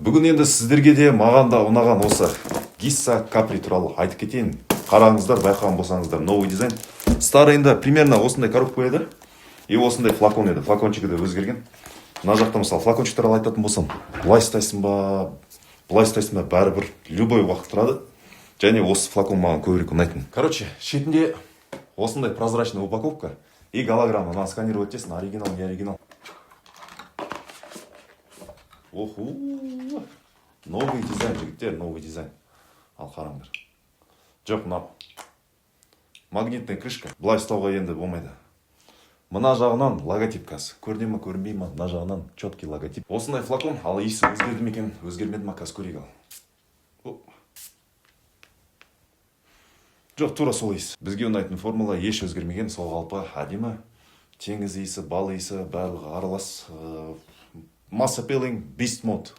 Бүгін енді сіздерге де маған да ұнаған осы Gissa Capri туралы айтып кетейін. Қараңыздар, байқаған болсаңыздар, новый дизайн. Старыйында примерно осындай коробка еді. И осындай флакон еді. Флакончигі де өзгерген. Мына жақта мысалы флакончик туралы айтатын болсам, былай ұстайсың ба, бәрібір любой уақыт тұрады. Және осы флакон маған көбірек ұнайтын. Короче, шетінде осындай прозрачный упаковка и голограмма. Мына сканировать етесің, оригинал, не оригинал. Оху, новый дизайн, жігіттер, новый дизайн. Ал қараңдар. Жоқ, мына магнитный крышка. Былай ұстауға енді болмайды. Мына жағынан логотип қазір. Көріне ма, көрінбей ма? Мына жағынан четкий логотип. Осындай флакон, ал иісі өзгерді ме екен? Өзгермеді ма, қазір көрейік ал. Жоқ, тура сол иіс. Бізге ұнайтын формула еш өзгермеген, сол қалпы әдемі. Теңіз иісі, бал иісі, барлығы аралас. Mass appealing beast mode.